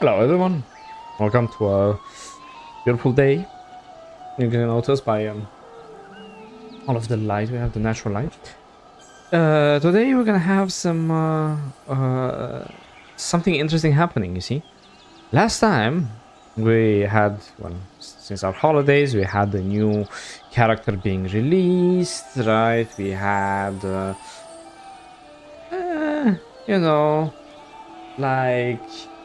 Hello everyone, welcome to a beautiful day. You can notice by all of the light, we have the natural light. Today we're gonna have something interesting happening, you see. Last time we had, well, since our holidays, we had the new character being released, right? We had, you know, like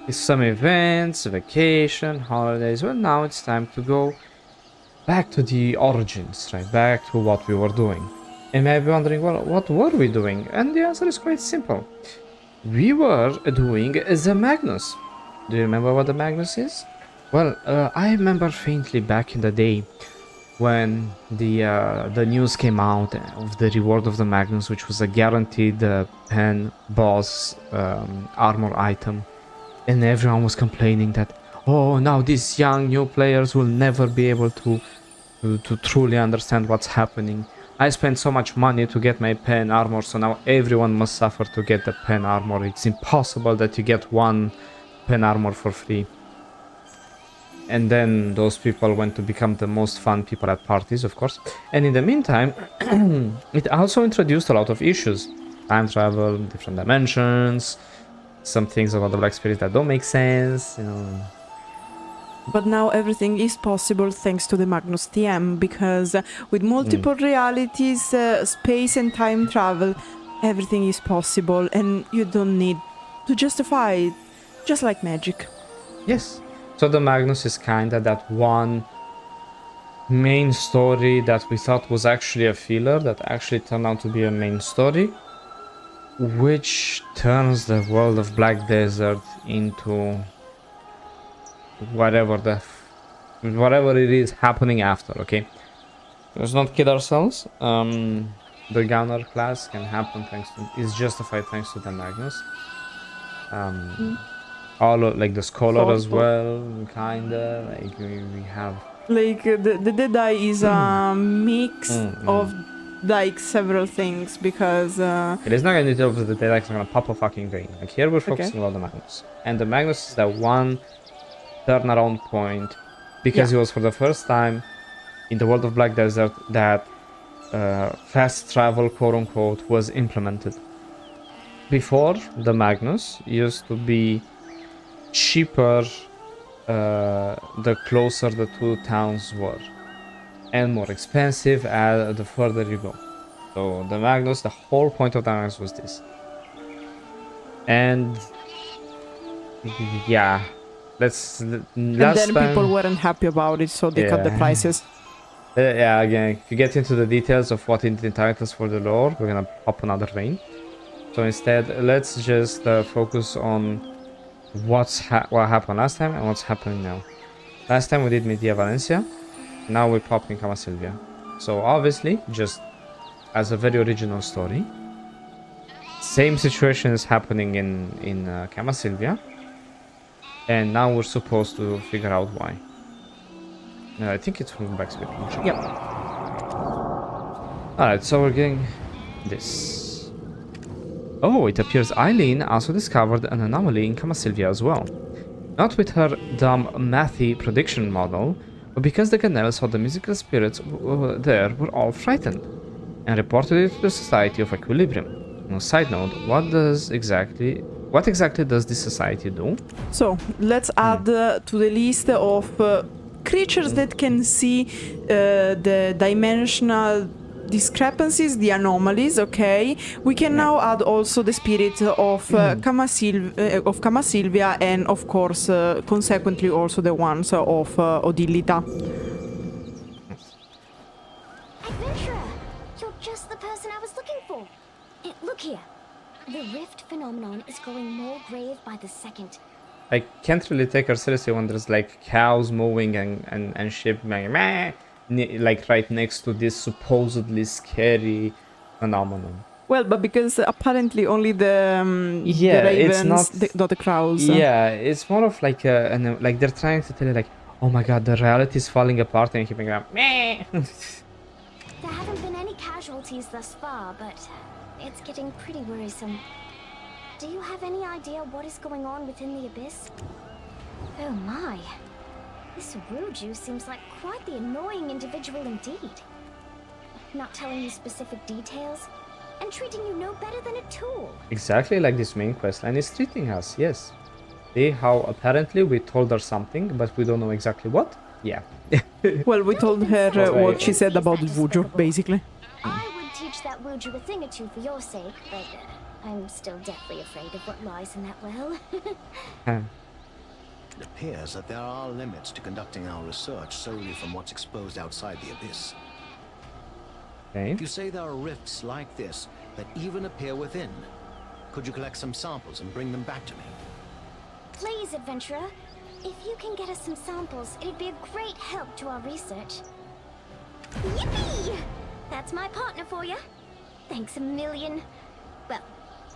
some events, vacation, holidays. Well, now it's time to go back to the origins, right? Back to what we were doing. And you may be wondering, well, what were we doing? And the answer is quite simple. We were doing the Magnus. Do you remember what the Magnus is? Well, I remember faintly back in the day when the news came out of the reward of the Magnus, which was a guaranteed pen boss armor item, and everyone was complaining that, oh, now these young new players will never be able to truly understand what's happening. I spent so much money to get my pen armor, so now everyone must suffer to get the pen armor. It's impossible that you get one pen armor for free. And then those people went to become the most fun people at parties, of course. And in the meantime, it also introduced a lot of issues. Time travel, different dimensions, some things about the Black Spirit that don't make sense, you know. But now everything is possible thanks to the Magnus TM, because with multiple realities, space and time travel, everything is possible and you don't need to justify it, just like magic. Yes. So the Magnus is kinda that one main story that we thought was actually a filler that actually turned out to be a main story, which turns the world of Black Desert into whatever it is happening after. Okay, let's not kid ourselves. The gunner class can happen is justified thanks to the Magnus. All like the scholar as well, kinda like we have like the Deadeye is a mix of like several things, because it is not gonna do the Deadeye is gonna pop a fucking vein. Like here we're focusing on the Magnus, and the Magnus is that one turnaround point, because it was for the first time in the world of Black Desert that fast travel, quote unquote, was implemented. Before, the Magnus used to be cheaper the closer the two towns were, and more expensive the further you go. So the Magnus, the whole point of the Magnus was this. And yeah, and then people weren't happy about it, so they cut the prices. Yeah, again, if you get into the details of what it entitles for the lore, we're gonna pop another vein. So instead, let's just focus on what happened last time and what's happening now. Last time we did Media Valencia, now we're popping Cama Silvia. So obviously, just as a very original story, same situation is happening in Cama Silvia, and now we're supposed to figure out why. I think it's from Backspin. Yep. Alright, so we're getting this. Oh, it appears Eileen also discovered an anomaly in Cama Silvia as well. Not with her dumb mathy prediction model, but because the Ganel saw the musical spirits there were all frightened, and reported it to the Society of Equilibrium. On a side note, what exactly does this society do? So let's add to the list of creatures that can see the dimensional discrepancies, the anomalies. Okay, we can now add also the spirit of Cama Silvia, and of course consequently also the ones of Odilita. Adventurer, you're just the person I was looking for. Look here. The rift phenomenon is growing more grave by the second. I can't really take her seriously when there's like cows moving and sheep like, meh, like right next to this supposedly scary phenomenon. Well, but because apparently only the ravens, it's not the crows. Yeah, it's more of like like they're trying to tell you like, oh my god, the reality is falling apart, and keeping up. Meh. There haven't been any casualties thus far, but it's getting pretty worrisome. Do you have any idea what is going on within the abyss? Oh my. This Wuju seems like quite the annoying individual indeed. Not telling you specific details, and treating you no better than a tool. Exactly like this main questline is treating us, yes. See how apparently we told her something, but we don't know exactly what? Yeah. Well, we told her what she said about Wuju, basically. I would teach that Wuju a thing or two for your sake, but I'm still deathly afraid of what lies in that well. It appears that there are limits to conducting our research solely from what's exposed outside the abyss. Okay. You say there are rifts like this that even appear within. Could you collect some samples and bring them back to me? Please, adventurer. If you can get us some samples, it'd be a great help to our research. Yippee! That's my partner for you. Thanks a million. Well,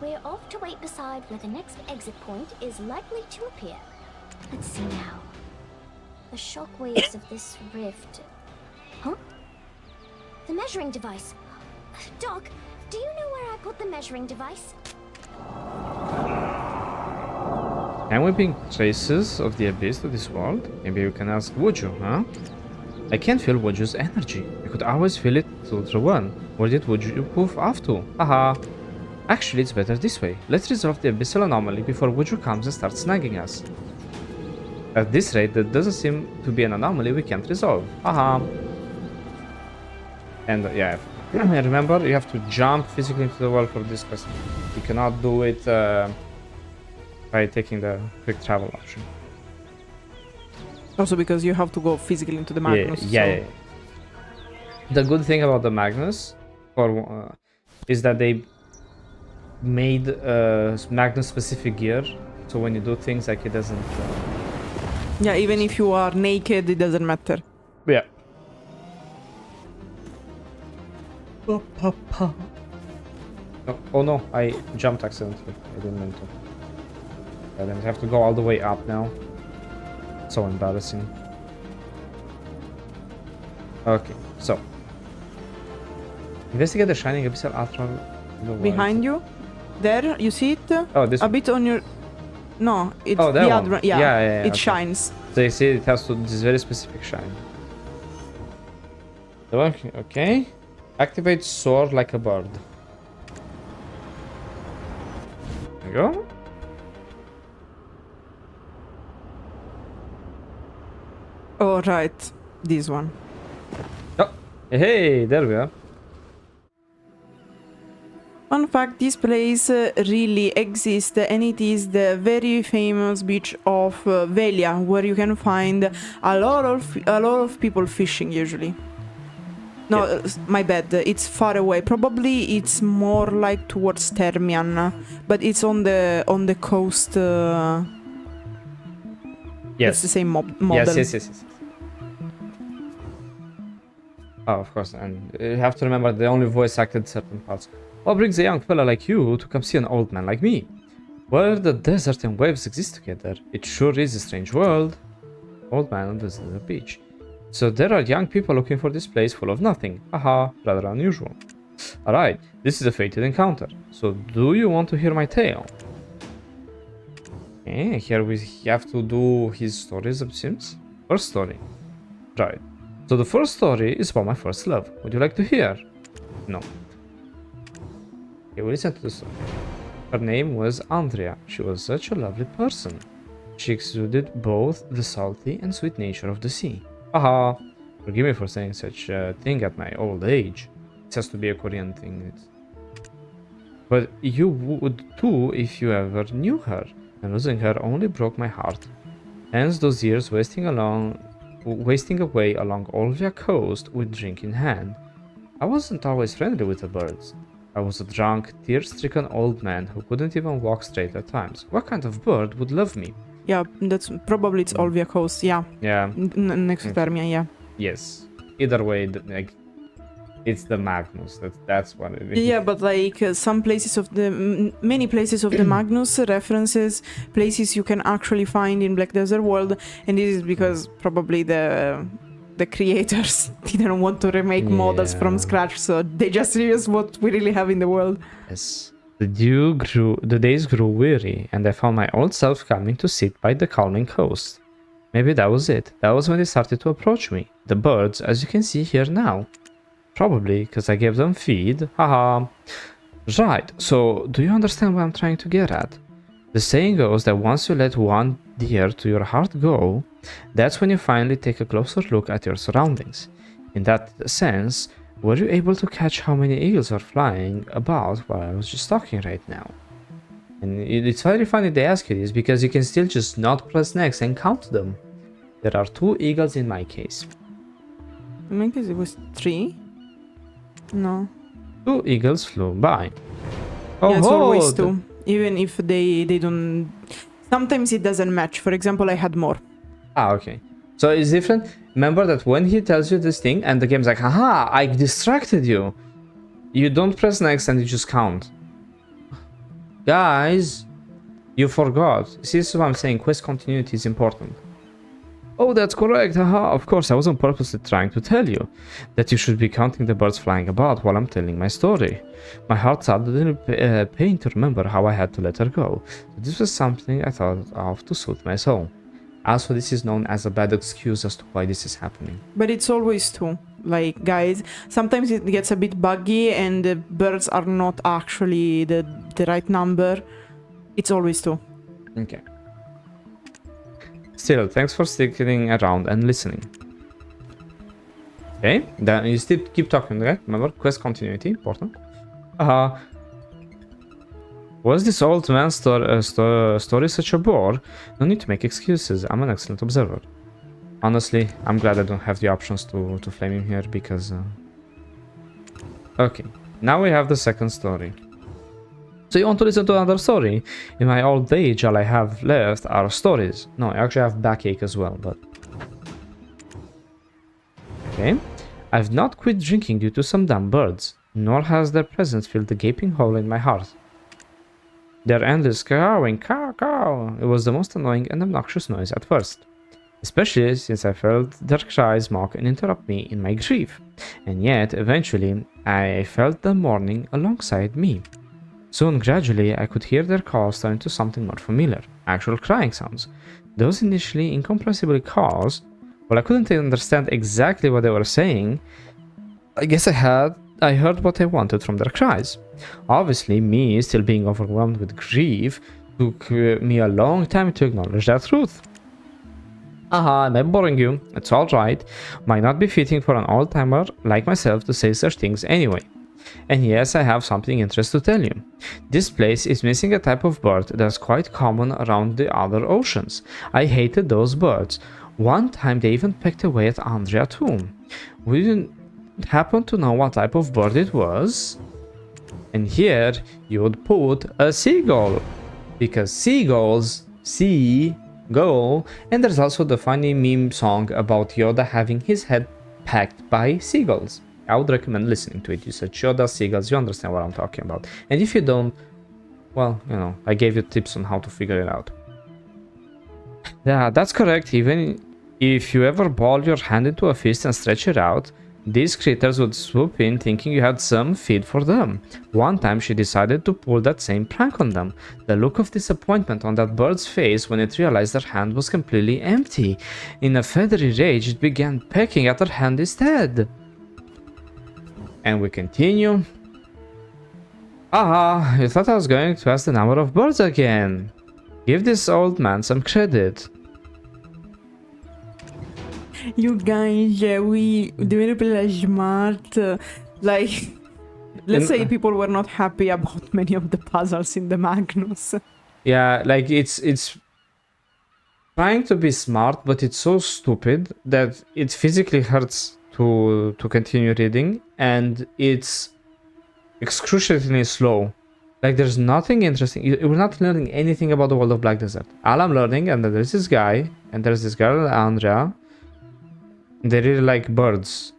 we're off to wait beside where the next exit point is likely to appear. Let's see now. The shockwaves of this rift... Huh? The measuring device. Doc, do you know where I put the measuring device? Can we bring traces of the abyss to this world? Maybe we can ask Wuju, huh? I can't feel Wuju's energy. I could always feel it through the one. Where did Wuju poof off to? Haha. Actually, it's better this way. Let's resolve the abyssal anomaly before Wuju comes and starts snagging us. At this rate, there doesn't seem to be an anomaly we can't resolve. Haha. And yeah, remember, you have to jump physically into the well for this quest. You cannot do it by taking the quick travel option. Also because you have to go physically into the Magnus. Yeah. The good thing about the Magnus is that they made Magnus specific gear, so when you do things like it doesn't... Yeah, even if you are naked, it doesn't matter. Yeah. Oh no, I jumped accidentally. I didn't mean to. I then have to go all the way up now. So embarrassing. Okay, so. Investigate the shining abyssal astral. Behind you? There, you see it? Oh, this A bit on your... No, it's Oh, that the one. other one. Yeah, Yeah, it okay. shines. They say it has to this very specific shine. Okay. Activate soar like a bird. There you go. Oh, right. This one. Oh, hey, there we are. Fun fact, this place really exists and it is the very famous beach of Velia, where you can find a lot of people fishing usually. No, Yeah. My bad, it's far away. Probably it's more like towards Termian, but it's on the coast. Yes. It's the same model. Yes. Oh, of course, and you have to remember they only voice acted certain parts. What brings a young fella like you to come see an old man like me? Where the desert and waves exist together, it sure is a strange world. Old man on the desert beach. So there are young people looking for this place full of nothing. Haha, rather unusual. Alright, this is a fated encounter. So do you want to hear my tale? Okay, here we have to do his stories, it seems. First story. Right. So the first story is about my first love. Would you like to hear? No. Okay, we listen to the story. Her name was Andrea. She was such a lovely person. She exuded both the salty and sweet nature of the sea. Haha, forgive me for saying such a thing at my old age. It has to be a Korean thing. But you would too if you ever knew her, and losing her only broke my heart. Hence those years wasting away along Olvia coast with drink in hand. I wasn't always friendly with the birds. I was a drunk, tear-stricken old man who couldn't even walk straight at times. What kind of bird would love me? Yeah, that's probably it's Olvia Coast. Yeah, Yeah. Next to Termian. Yeah. Yes. Either way, like, it's the Magnus. That's what it is. Yeah, but like some places of the many places of the Magnus references places you can actually find in Black Desert World, and this is because probably the creators didn't want to remake models from scratch, so they just reused what we really have in the world. Yes. The days grew weary, and I found my old self coming to sit by the calming coast. Maybe that was it. That was when they started to approach me. The birds, as you can see here now. Probably because I gave them feed. Haha. Right, so do you understand what I'm trying to get at? The saying goes that once you let one deer to your heart go, that's when you finally take a closer look at your surroundings. In that sense, were you able to catch how many eagles are flying about while I was just talking right now? And it's very funny they ask you this because you can still just not press next and count them. There are 2 eagles in my case. In my case, it was 3. No. 2 eagles flew by. Oh, Yeah, it's always the- 2. Even if they don't... Sometimes it doesn't match. For example, I had more. Ah, okay. So it's different. Remember that when he tells you this thing and the game's like, haha, I distracted you. You don't press next and you just count. Guys, you forgot. See, this is what I'm saying. Quest continuity is important. Oh, that's correct. Haha. Of course, I wasn't purposely trying to tell you that you should be counting the birds flying about while I'm telling my story. My heart suddenly pain to remember how I had to let her go. So this was something I thought of to soothe my soul. Also, this is known as a bad excuse as to why this is happening. But it's always 2. Like, guys, sometimes it gets a bit buggy and the birds are not actually the right number. It's always 2. Okay. Still, thanks for sticking around and listening. Okay, then you still keep talking, right? Remember, quest continuity, important. Was this old man's story such a bore? No need to make excuses, I'm an excellent observer. Honestly, I'm glad I don't have the options to flame him here because... Okay, now we have the second story. So you want to listen to another story? In my old age, all I have left are stories. No, I actually have backache as well, but... Okay. I've not quit drinking due to some dumb birds, nor has their presence filled the gaping hole in my heart. Their endless cawing, caw caw, it was the most annoying and obnoxious noise at first. Especially since I felt their cries mock and interrupt me in my grief. And yet, eventually, I felt them mourning alongside me. Soon, gradually, I could hear their calls turn into something more familiar, actual crying sounds. Those initially incomprehensibly caws, well, I couldn't understand exactly what they were saying. I guess I heard what I wanted from their cries. Obviously, me still being overwhelmed with grief took me a long time to acknowledge that truth. Haha, I'm boring you. It's alright. Might not be fitting for an old-timer like myself to say such things anyway. And yes, I have something interesting to tell you. This place is missing a type of bird that's quite common around the other oceans. I hated those birds. One time they even pecked away at Andrea too. We didn't happen to know what type of bird it was. And here you would put a seagull. Because seagulls, go, and there's also the funny meme song about Yoda having his head pecked by seagulls. I would recommend listening to it. You said Yoda, seagulls, you understand what I'm talking about. And if you don't, well, you know, I gave you tips on how to figure it out. Yeah, that's correct. Even if you ever ball your hand into a fist and stretch it out, these critters would swoop in thinking you had some feed for them. One time she decided to pull that same prank on them. The look of disappointment on that bird's face when it realized her hand was completely empty. In a feathery rage, it began pecking at her hand instead. And we continue. Ah, you thought I was going to ask the number of birds again. Give this old man some credit. You guys, we devono per la smart. Like, let's say people were not happy about many of the puzzles in the Magnus. Yeah, like it's trying to be smart, but it's so stupid that it physically hurts to continue reading, and it's excruciatingly slow. Like there's nothing interesting. We're not learning anything about the world of Black Desert. All I'm learning, and there's this guy, and there's this girl, Andrea. They really like birds,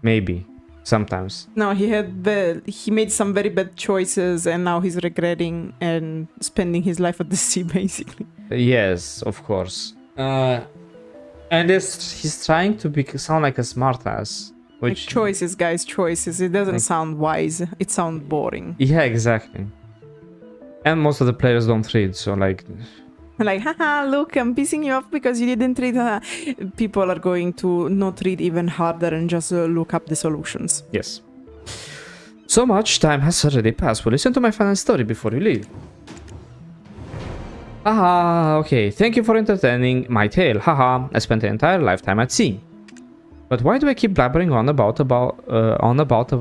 maybe sometimes. No, he made some very bad choices, and now he's regretting and spending his life at the sea, basically. Yes, of course. And he's trying to sound like a smartass, Like which choices, guys, choices. It doesn't sound wise. It sounds boring. yeah, exactly. And most of the players don't read, so like Like, haha, look, I'm pissing you off because you didn't read. People are going to not read even harder and just look up the solutions. Yes. So much time has already passed. Well, listen to my final story before you leave. Haha, okay. Thank you for entertaining my tale. Haha, I spent an entire lifetime at sea. But why do I keep blabbering on about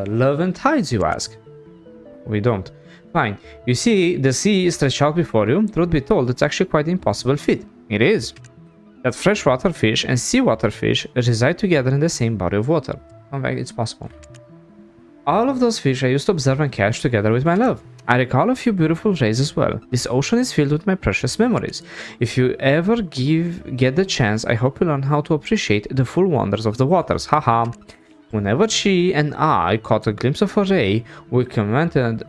love and tides, you ask? We don't. Fine. You see, the sea is stretched out before you. Truth be told, it's actually quite an impossible feat. It is. That freshwater fish and seawater fish reside together in the same body of water. In fact, it's possible. All of those fish I used to observe and catch together with my love. I recall a few beautiful rays as well. This ocean is filled with my precious memories. If you ever get the chance, I hope you learn how to appreciate the full wonders of the waters. Haha. Whenever she and I caught a glimpse of a ray, we commented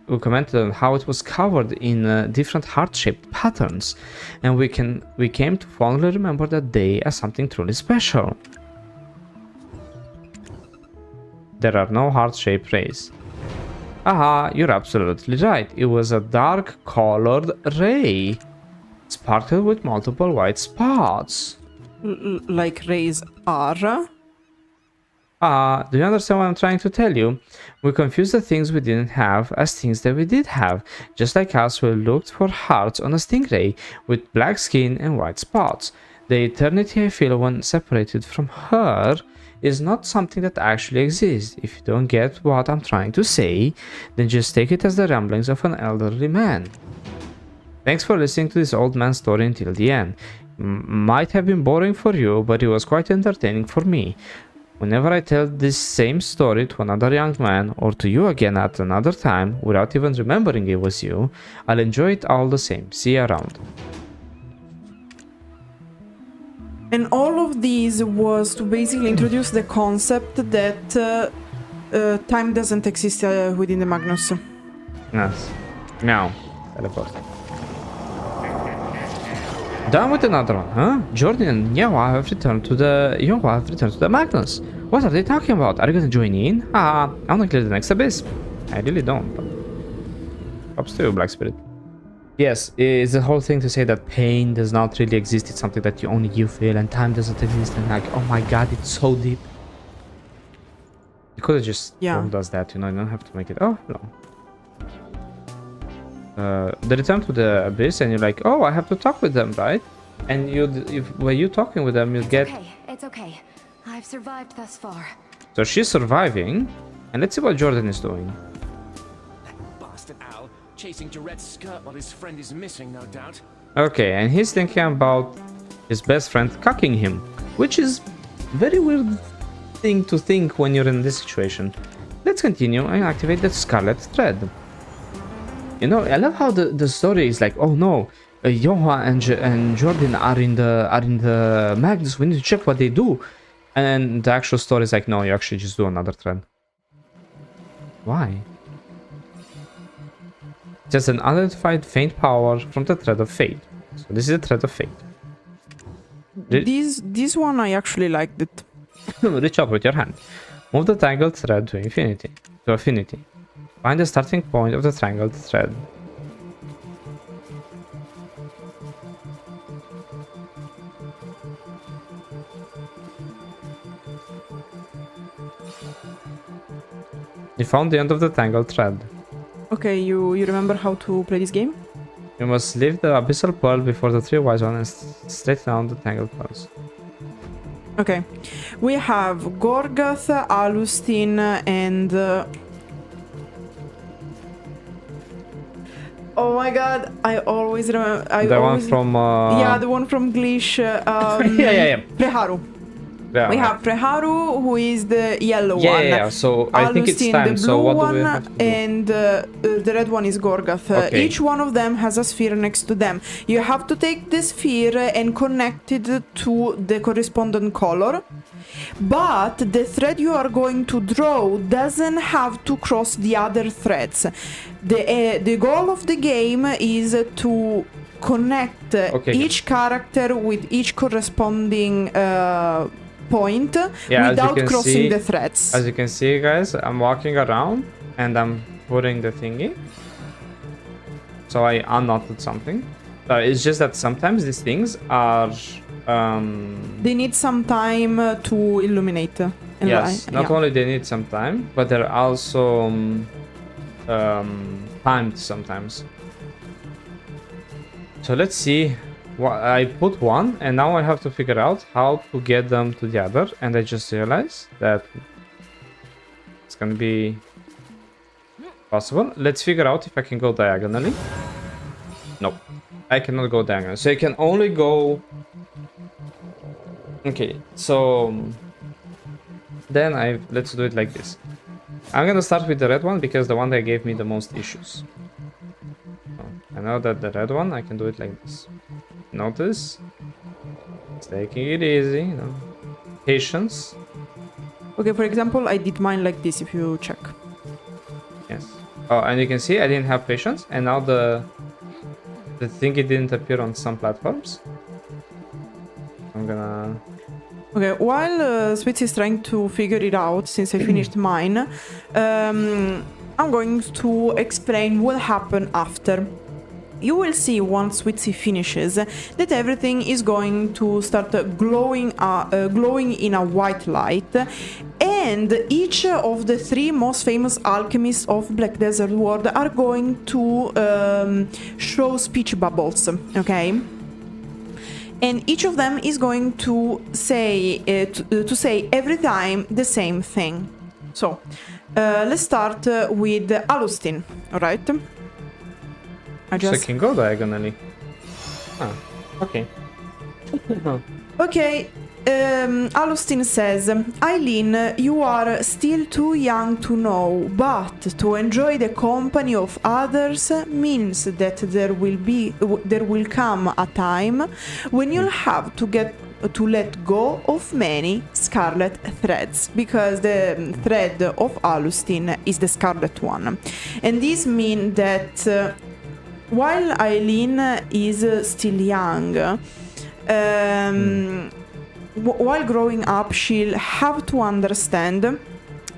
on how it was covered in different heart-shaped patterns, and we came to fondly remember that day as something truly special. There are no heart-shaped rays. Aha, you're absolutely right. It was a dark-colored ray, sparkled with multiple white spots. Like rays are? Do you understand what I'm trying to tell you? We confuse the things we didn't have as things that we did have. Just like us, we looked for hearts on a stingray with black skin and white spots. The eternity I feel when separated from her is not something that actually exists. If you don't get what I'm trying to say, then just take it as the ramblings of an elderly man. Thanks for listening to this old man's story until the end. Might have been boring for you, but it was quite entertaining for me. Whenever I tell this same story to another young man, or to you again at another time, without even remembering it was you, I'll enjoy it all the same. See you around. And all of these was to basically introduce the concept that time doesn't exist within the Magnus. Yes. Meow. Teleport. Done with another one, huh? Jordan and Yawa have returned to the Magnus. What are they talking about? Are you gonna join in? I wanna clear the next abyss. I really don't, but props to you, Black Spirit. Yes, it's the whole thing to say that pain does not really exist. It's something that only you feel, and time doesn't exist. And like, oh my god, it's so deep. You could have just told us that, you know. You don't have to make it. Oh no. The return to the abyss, and you're like, oh, I have to talk with them, right? And when you're talking with them, you get. Okay, it's okay. I've survived thus far. So she's surviving, and let's see what Jordan is doing. Bastard owl chasing Jared's skirt while his friend is missing, no doubt. Okay, and he's thinking about his best friend cucking him, which is very weird thing to think when you're in this situation. Let's continue and activate the scarlet thread. You know, I love how the story is like, oh no, Yoha and Jordan are in the Magnus. We need to check what they do, and the actual story is like, no, you actually just do another thread. Why? Just an unidentified faint power from the thread of fate. So this is the thread of fate. This one I actually liked it. Reach up with your hand. Move the tangled thread to infinity. Find the starting point of the tangled thread. You found the end of the tangled thread. Okay, you remember how to play this game? You must leave the abyssal pearl before the three wise ones and straighten down the tangled pearls. Okay, we have Gorgoth, Alustin, and oh my god, I always remember. One from yeah, the one from Glish. yeah. Preharu. Yeah. We have Preharu, who is the yellow one. Yeah. So I think it's time. The blue So what one, do we have to do? and the red one is Gorgoth. Okay. Each one of them has a sphere next to them. You have to take the sphere and connect it to the corresponding color. But the thread you are going to draw doesn't have to cross the other threads. The goal of the game is to connect each character with each corresponding point without crossing the threads. As you can see, guys, I'm walking around and I'm putting the thingy. So I unknotted something. It's just that sometimes these things are They need some time to illuminate. And yes, not yeah. only they need some time, but they're also timed sometimes. So let's see. I put one, and now I have to figure out how to get them to the other. And I just realized that it's gonna be possible. Let's figure out if I can go diagonally. Nope, I cannot go diagonally. So I can only go. Okay, so then let's do it like this. I'm gonna start with the red one because the one that gave me the most issues. I know that the red one, I can do it like this. Notice, it's taking it easy, you know. Patience. Okay, for example, I did mine like this, if you check. Yes. Oh, and you can see I didn't have patience, and now the thing, it didn't appear on some platforms. I'm gonna... Okay, while Switzzy is trying to figure it out, since I finished mine, I'm going to explain what happened after. You will see once Switzzy finishes that everything is going to start glowing in a white light, and each of the 3 most famous alchemists of Black Desert World are going to show speech bubbles, okay? And each of them is going to say every time the same thing. So let's start with Alustin, all right? So I can go diagonally. Ah, okay. Okay, Alustin says, Eileen, you are still too young to know, but to enjoy the company of others means that there will come a time when you'll have to let go of many scarlet threads, because the thread of Alustin is the scarlet one. And this means that while Eileen is still young, while growing up, she'll have to understand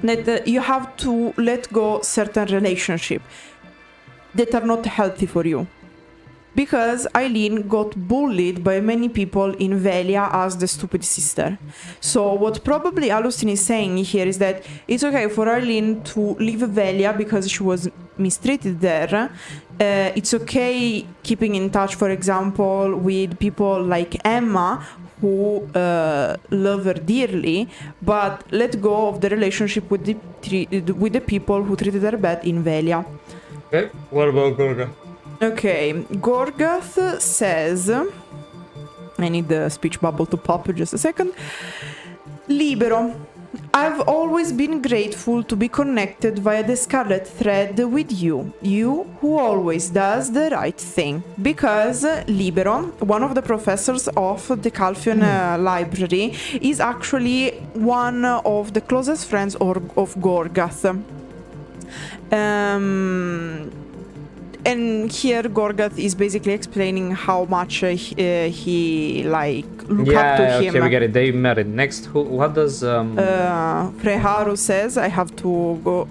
that you have to let go certain relationships that are not healthy for you. Because Eileen got bullied by many people in Velia as the stupid sister. So what probably Alustin is saying here is that it's okay for Eileen to leave Velia because she was mistreated there. It's okay keeping in touch, for example, with people like Emma, who love her dearly, but let go of the relationship with the people who treated her bad in Velia. Okay, what about Gorga? Okay, Gorgath says, I need the speech bubble to pop just a second. Libero, I've always been grateful to be connected via the scarlet thread with you. You who always does the right thing. Because Libero, one of the professors of the Calfion library, is actually one of the closest friends of Gorgath. And here Gorgath is basically explaining how much he like look up to him. Okay, we get it. They married. Next, what does Freharu says, I have to go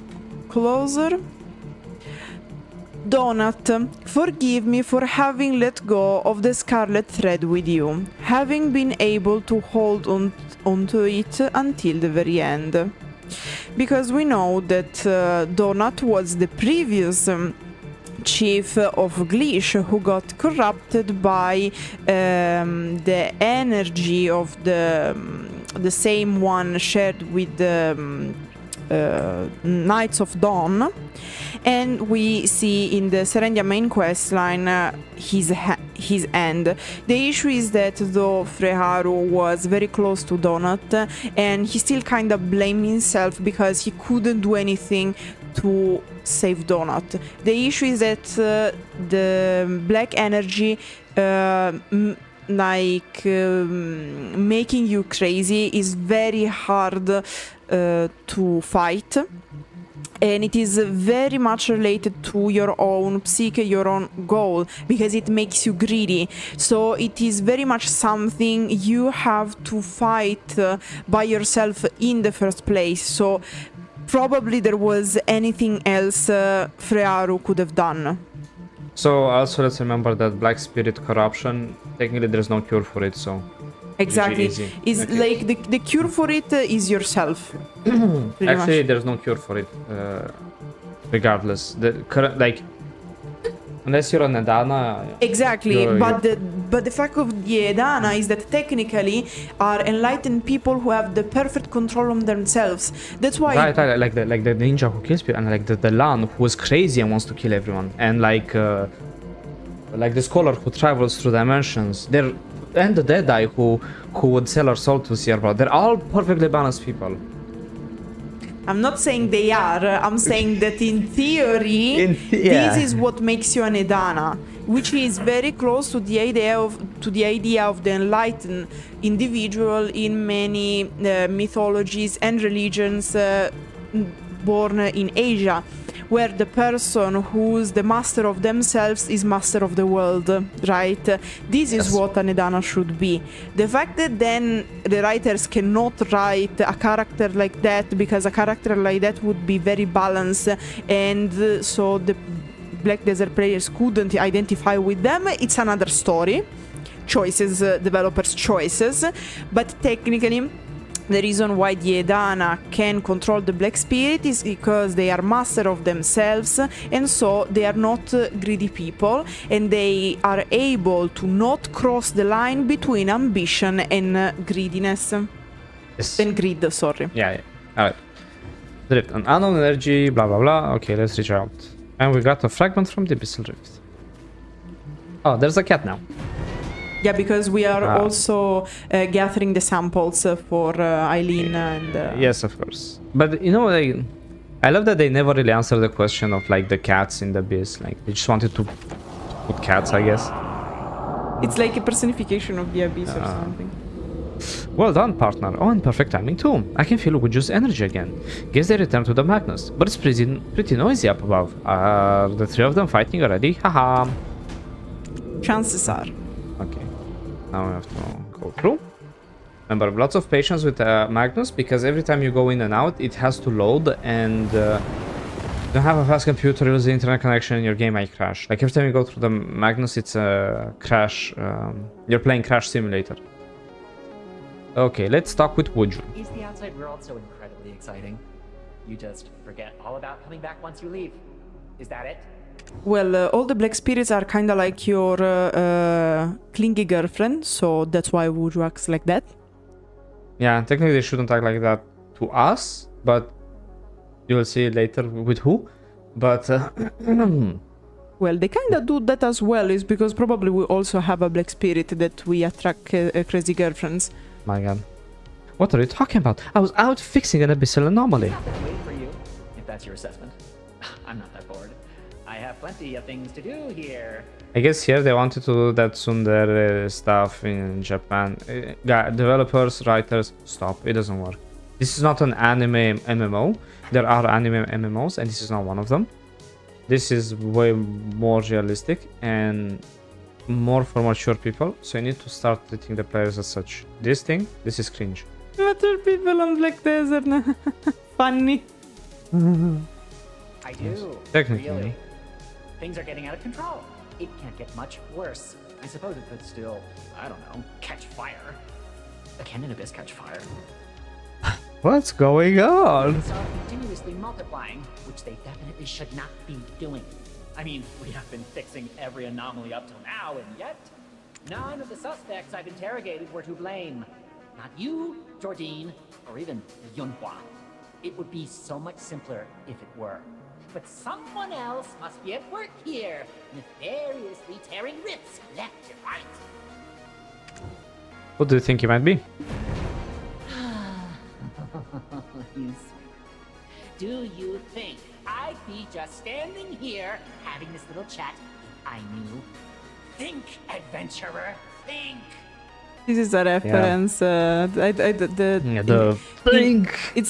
closer. Donut, forgive me for having let go of the scarlet thread with you, having been able to hold onto it until the very end. Because we know that Donut was the previous chief of Glish, who got corrupted by the energy of the same one shared with the Knights of Dawn. And we see in the Serendia main questline his end. The issue is that though Freharu was very close to Donut, and he still kind of blamed himself because he couldn't do anything to save Donut. The issue is that the black energy making you crazy is very hard to fight, and it is very much related to your own psyche, your own goal, because it makes you greedy. So it is very much something you have to fight by yourself in the first place. So probably there was anything else Freharu could have done. So also let's remember that black spirit corruption, technically there's no cure for it, so Exactly. easy. Is Okay. like the cure for it is yourself. Pretty Actually, much. there's no cure for it, regardless. The current, like, unless you're an Adana. Exactly, you're- but the fact of the Edana is that technically are enlightened people who have the perfect control on themselves. That's why Right, like the ninja who kills people, and like the Lan who is crazy and wants to kill everyone, and like the scholar who travels through dimensions. And the Deadeye who would sell her soul to Sierra. They're all perfectly balanced people. I'm not saying they are. I'm saying that in theory, Yeah. this is what makes you an Edana, which is very close to the idea of the enlightened individual in many mythologies and religions born in Asia, where the person who's the master of themselves is master of the world, right? This is Yes. what an Edana should be. The fact that then the writers cannot write a character like that, because a character like that would be very balanced, and so the Black Desert players couldn't identify with them, it's another story. Choices, developers' choices, but technically the reason why the Edana can control the Black Spirit is because they are master of themselves, and so they are not greedy people, and they are able to not cross the line between ambition and greediness. Yes. And greed, sorry. Yeah. Alright. Drift. An unknown energy, blah blah blah. Okay, let's reach out. And we got a fragment from the Abyssal Rift. Oh, there's a cat now. Yeah, because we are Ah. also gathering the samples for Eileen and... Yes, of course. But you know, I love that they never really answer the question of like the cats in the abyss. Like they just wanted to put cats, I guess. It's like a personification of the abyss or something. Well done, partner. Oh, and perfect timing too. I can feel Wuju's energy again. Guess they returned to the Magnus, but it's pretty noisy up above. Are the three of them fighting already? Haha. Chances are. Okay. Now we have to go through. Remember, lots of patience with Magnus, because every time you go in and out, it has to load, and you don't have a fast computer, use the internet connection, your game might crash. Like every time you go through the Magnus, it's a crash. You're playing Crash Simulator. Okay, let's talk with Wuju. Is the outside world so incredibly exciting? You just forget all about coming back once you leave. Is that it? Well, all the black spirits are kind of like your clingy girlfriend, so that's why Wuju acts like that. Yeah, technically they shouldn't act like that to us, but you'll see later with who. But Well, they kind of do that as well, is because probably we also have a black spirit that we attract crazy girlfriends. my god, what are you talking about? I was out fixing an abyssal anomaly. Nothing waiting for you, if that's your assessment. I'm not that bored. I have plenty of things to do here. I guess here they wanted to do that tsundere stuff in Japan. Developers, writers, stop. It doesn't work. This is not an anime MMO. There are anime MMOs, and this is not one of them. This is way more realistic and more for mature people. So you need to start treating the players as such. This is cringe. Mature people on Black Desert. Funny. I do. Technically. Really. Things are getting out of control. It can't get much worse. I suppose it could still, I don't know, catch fire. Can an abyss catch fire? What's going on? It's continuously multiplying, which they definitely should not be doing. I mean, we have been fixing every anomaly up till now, and yet none of the suspects I've interrogated were to blame. Not you, Jordine, or even Yunhua. It would be so much simpler if it were. But someone else must be at work here, nefariously tearing rifts left and right. What do you think it might be? Do you think I'd be just standing here having this little chat if I knew? Think, adventurer, think! This is a reference. It's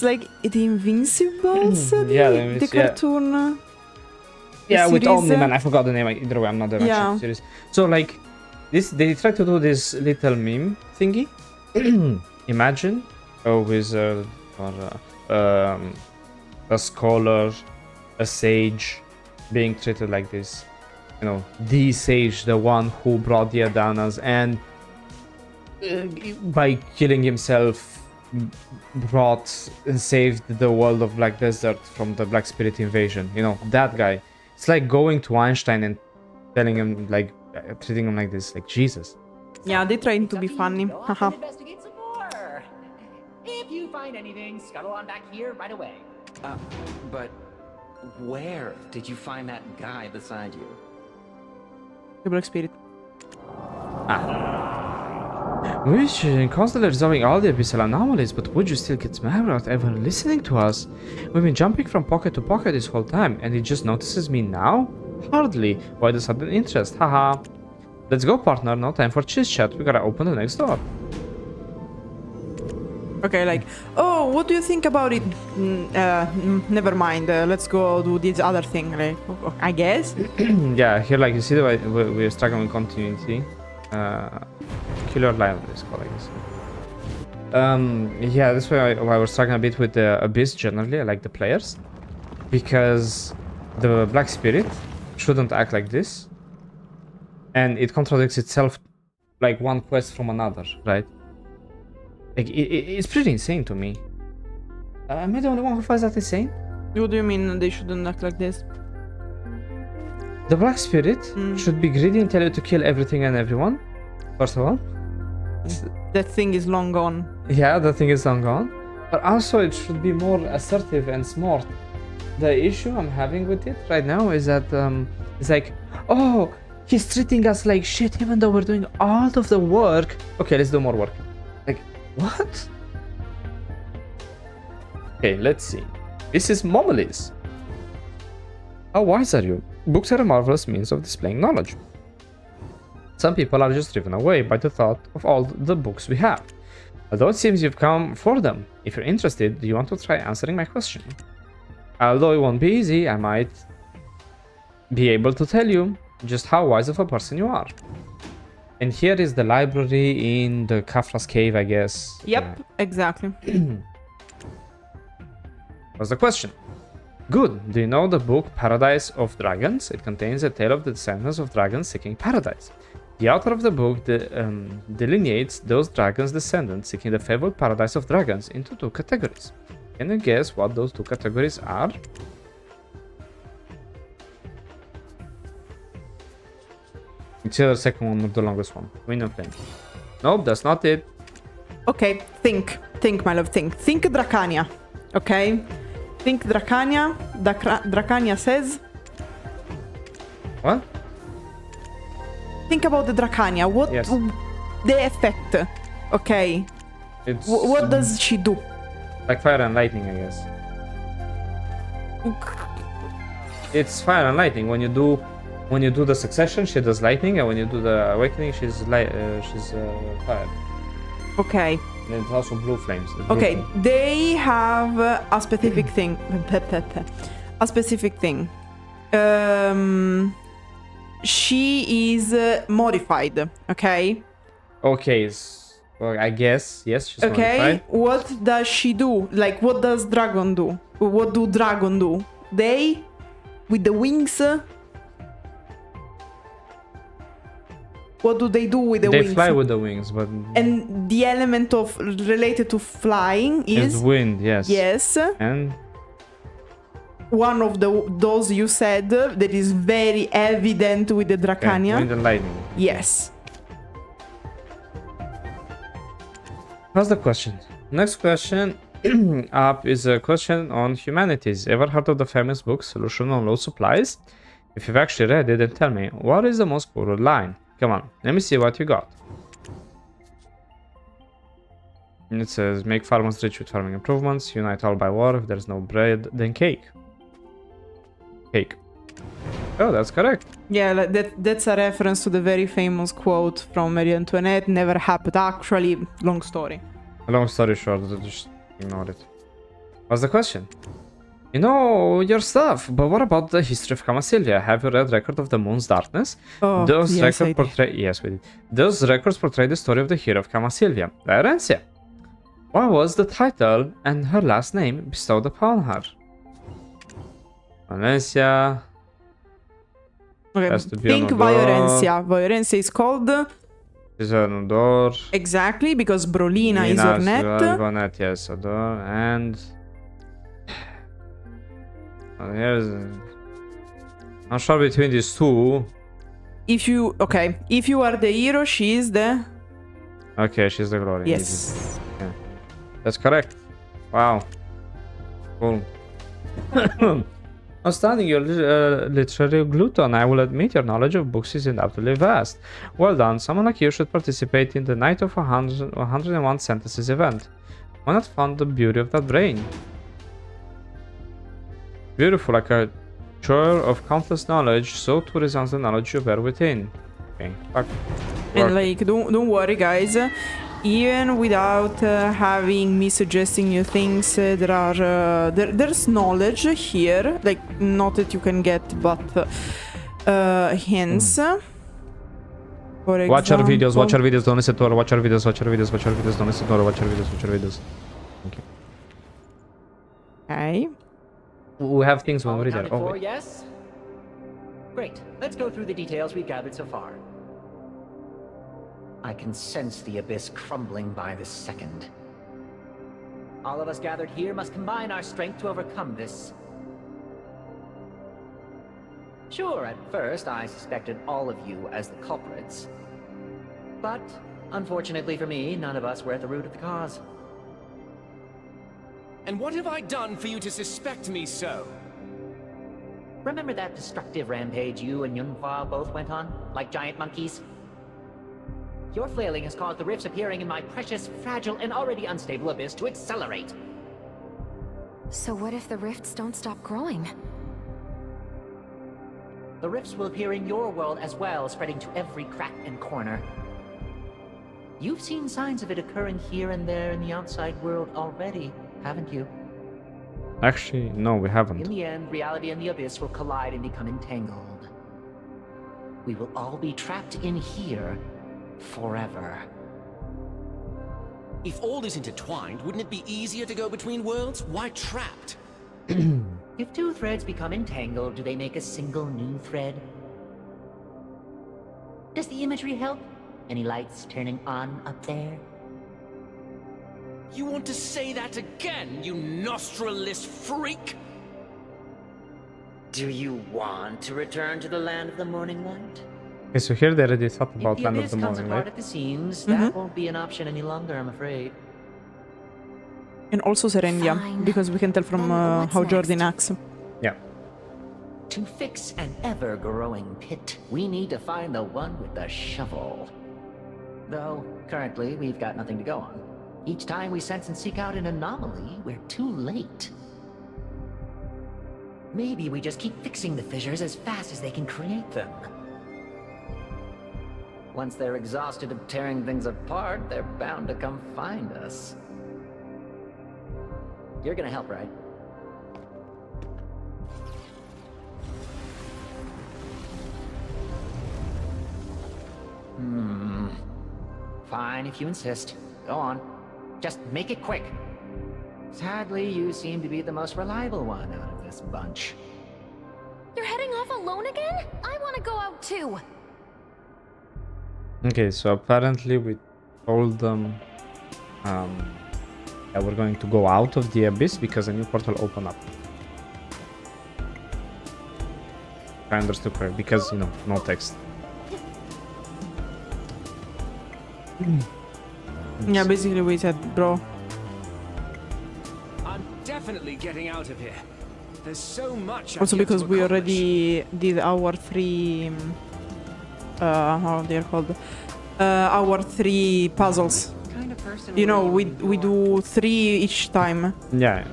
like the Invincibles, the cartoon. Yeah, with series, Omni-Man. I forgot the name. Either way, I'm not the Yeah. series. So like, they try to do this little meme thingy. Imagine a wizard or a scholar, a sage being treated like this. you know, the sage, the one who brought the Adanas, and by killing himself brought and saved the world of Black Desert from the Black Spirit invasion. You know, that guy. It's like going to Einstein and telling him, like, treating him like this, like Jesus. Yeah, they trying to be funny. Go off and investigate some more. If you find anything, scuttle on back here right away. But where did you find that guy beside you? The Black Spirit. We're constantly resolving all the abyssal anomalies, but would you still get mad without ever listening to us? We've been jumping from pocket to pocket this whole time, and he just notices me now? Hardly. Why the sudden interest? Haha. Let's go, partner. No time for chit chat. We gotta open the next door. Okay, like, oh, what do you think about it? Never mind. Let's go do this other thing. Like, I guess. Yeah, here, like, you see the way we're struggling with continuity. Killer line is called, I guess. Yeah, that's why I was struggling a bit with the Abyss generally, like the players. Because the Black Spirit shouldn't act like this. And it contradicts itself like one quest from another, right? Like, it's pretty insane to me. Am I the only one who finds that insane? What do you mean they shouldn't act like this? The Black Spirit should be greedy and tell you to kill everything and everyone, first of all. That thing is long gone. Yeah, the thing is long gone. But also it should be more assertive and smart. The issue I'm having with it right now is that it's like, oh, he's treating us like shit even though we're doing all of the work. Okay, let's do more work. Like, what? Okay, let's see. This is Momolis. How wise are you? Books are a marvelous means of displaying knowledge. Some people are just driven away by the thought of all the books we have. Although it seems you've come for them. If you're interested, do you want to try answering my question? Although it won't be easy, I might be able to tell you just how wise of a person you are. And here is the library in the Kafra's cave, I guess. Yep, exactly. What's the question? Good. Do you know the book Paradise of Dragons? It contains a tale of the descendants of dragons seeking paradise. The author of the book delineates those dragons' descendants seeking the fabled paradise of dragons into two categories. Can you guess what those two categories are? It's either the second one or the longest one. Wind and flame. Nope, that's not it. Okay, think, my love, think. Think Dracania, okay? Think Dracania. Dracania says... What? Think about the Dracania. What Yes. the effect? Okay. It's What does she do? like fire and lightning, I guess. It's fire and lightning. When you do the succession, she does lightning, and when you do the awakening, she's fire. Okay. And it's also blue flames. Blue Okay, flame. they have a specific thing. A specific thing. She is modified, okay? Okay, well, I guess yes. She's Okay, modified. what does she do? Like, what does dragon do? What do dragon do? They, with the wings. What do they do with the They wings? fly with the wings, but And the element of related to flying it's is wind. Yes. yes. And One of those you said that is very evident with the okay, Dracania. wind and lightning. Yes. What's the question? Next question up is a question on humanities. Ever heard of the famous book Solution on Low Supplies? If you've actually read it, then tell me, what is the most quoted line? Come on, let me see what you got. And it says, make farmers rich with farming improvements, unite all by war, if there's no bread, then cake. Cake. Oh, that's correct. Yeah, like that's a reference to the very famous quote from Marie Antoinette, never happened actually, long story. Long story short, just ignore it. What's the question? You know your stuff, but what about the history of Camasillia? Have you read Record of the Moon's Darkness? Oh, Those yes, I records portray yes, we did. Those records portray the story of the hero of Camasillia, Laerencia. What was the title and her last name bestowed upon her? Valencia. Okay, Has to be think on the door. Violencia. Violencia is called Is on the door. exactly because Brolina is Nina, Ornette. Ornette, yes, a door. And here's. I'm sure between these two. If you are the hero, she is the Okay, she's the glory. yes. Yeah. That's correct. Wow. Cool. Outstanding, you're literary glutton. I will admit your knowledge of books is undoubtedly vast. Well done. Someone like you should participate in the Night of 101 Sentences event. Why not fund the beauty of that brain? Beautiful, like a chore of countless knowledge, so too resounds the knowledge you bear within. Okay, fuck. And like, don't worry, guys. Even without having me suggesting you things, there's knowledge here, like not that you can get, but hints. For example, Watch our videos, don't listen to her, watch our videos, don't listen to her, watch our videos. Okay. Okay. We have things when All we're there. accounted Oh, for, wait. yes? Great. Let's go through the details we've gathered so far. I can sense the abyss crumbling by the second. All of us gathered here must combine our strength to overcome this. Sure, at first I suspected all of you as the culprits. But, unfortunately for me, none of us were at the root of the cause. And what have I done for you to suspect me so? Remember that destructive rampage you and Yunhua both went on, like giant monkeys? Your flailing has caused the rifts appearing in my precious, fragile, and already unstable abyss to accelerate. So what if the rifts don't stop growing? The rifts will appear in your world as well, spreading to every crack and corner. You've seen signs of it occurring here and there in the outside world already, haven't you? Actually, no, we In haven't. the end, reality and the abyss will collide and become entangled. We will all be trapped in here forever. If all is intertwined, wouldn't it be easier to go between worlds? Why trapped? If two threads become entangled, do they make a single new thread? Does the imagery help? Any lights turning on up there? You want to say that again, you nostrilless freak? Do you want to return to the land of the morning light? Okay, so here they already thought If about the Land of abyss the comes Morning, apart right? at the seams, that won't be an option any longer, I'm afraid. And also Serendia, Fine. because we can tell from Then what's how next? Jordan acts. Yeah. To fix an ever-growing pit, we need to find the one with the shovel. Though, currently, we've got nothing to go on. Each time we sense and seek out an anomaly, we're too late. Maybe we just keep fixing the fissures as fast as they can create them. Once they're exhausted of tearing things apart, they're bound to come find us. You're gonna help, right? Fine, if you insist. Go on. Just make it quick. Sadly, you seem to be the most reliable one out of this bunch. You're heading off alone again? I want to go out too. Okay, so apparently we told them that we're going to go out of the abyss because a new portal opened up. If I understood correct, because, you know, no text. Yeah, basically we said, bro. I'm definitely getting out of here. There's so much. Also I've yet because to we accomplish. already did our three, how they're called, our three puzzles. Kind of person You know, will we do 3 each time. Yeah.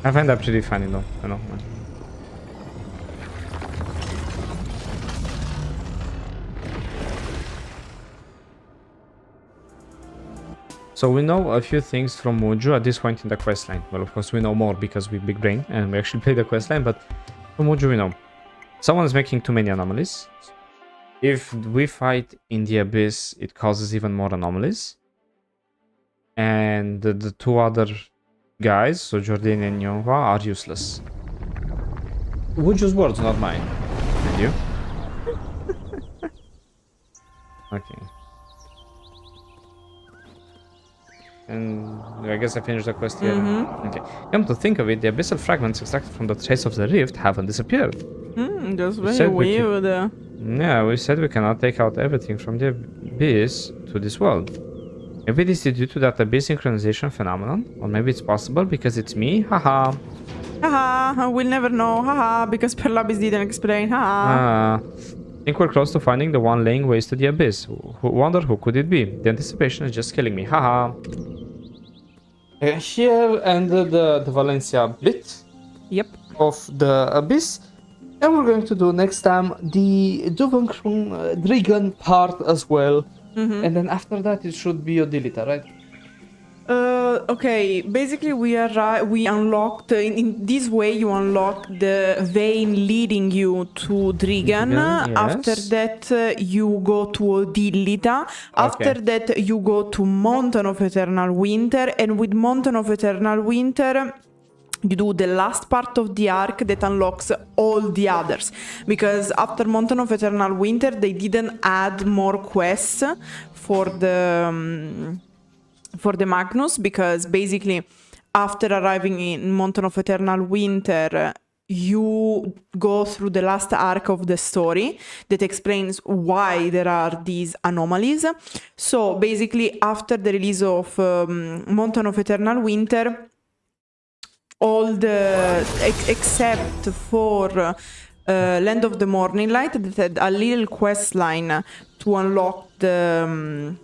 I find that pretty funny though, you know. So we know a few things from Muju at this point in the questline. Well, of course we know more because we big brain and we actually play the questline, but from Muju we know. Someone's making too many anomalies. If we fight in the abyss, it causes even more anomalies. And the two other guys, so Jordan and Yonhua, are useless. would use words, not mine. And you? Okay. And I guess I finished the quest here. Okay. Come to think of it, the abyssal fragments extracted from the trace of the rift haven't disappeared. That's said very we weird. Yeah, we said we cannot take out everything from the abyss to this world. Maybe this is due to that abyss synchronization phenomenon, or maybe it's possible because it's me. Haha. Haha, we'll never know. Haha, because Perlabis didn't explain. Haha. I think we're close to finding the one laying waste to the abyss. Wonder who could it be? The anticipation is just killing me. Haha. Here ended the Valencia bit Yep. of the abyss. And we're going to do next time the Drieghan part as well. And then after that it should be Odilita, right? Okay, basically we unlocked, in this way you unlock the vein leading you to Drieghan. Drieghan, yes. After that you go to Odilita. After that you go to Mountain of Eternal Winter, and with Mountain of Eternal Winter you do the last part of the arc that unlocks all the others, because after Mountain of Eternal Winter they didn't add more quests for the Magnus, because basically after arriving in Mountain of Eternal Winter you go through the last arc of the story that explains why there are these anomalies. So basically after the release of Mountain of Eternal Winter, all the except for Land of the Morning Light, that had a little quest line to unlock the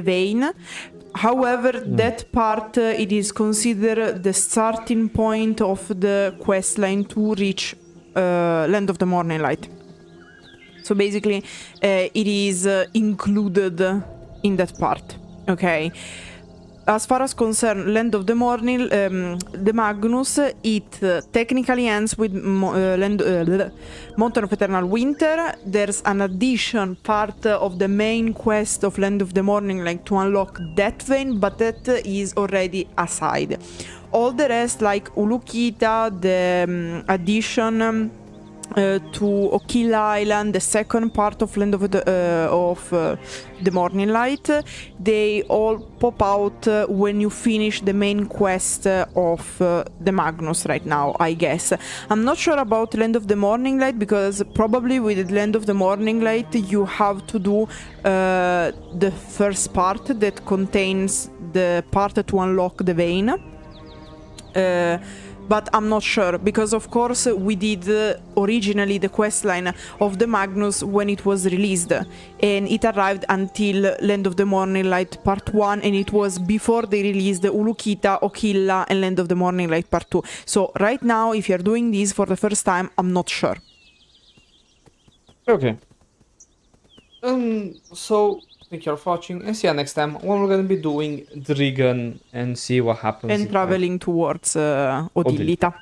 vein. However, that part it is considered the starting point of the quest line to reach Land of the Morning Light. So basically it is included in that part. Okay. As far as concern Land of the Morning, the Magnus, it technically ends with Mountain of Eternal Winter. There's an addition part of the main quest of Land of the Morning, like to unlock that vein, but that is already aside. All the rest, like Ulukita, the addition to Okila Island, the second part of Land of the Morning Light, they all pop out when you finish the main quest of the Magnus right now, I guess. I'm not sure about Land of the Morning Light, because probably with Land of the Morning Light you have to do the first part that contains the part to unlock the vein. But I'm not sure, because of course we did originally the questline of the Magnus when it was released, and it arrived until Land of the Morning Light Part 1, and it was before they released Ulukita, Okilla and Land of the Morning Light Part 2. So right now, if you're doing this for the first time, I'm not sure. Okay. So thank you for watching, and see you next time when we're gonna be doing Drieghan and see what happens. And traveling towards Odilita.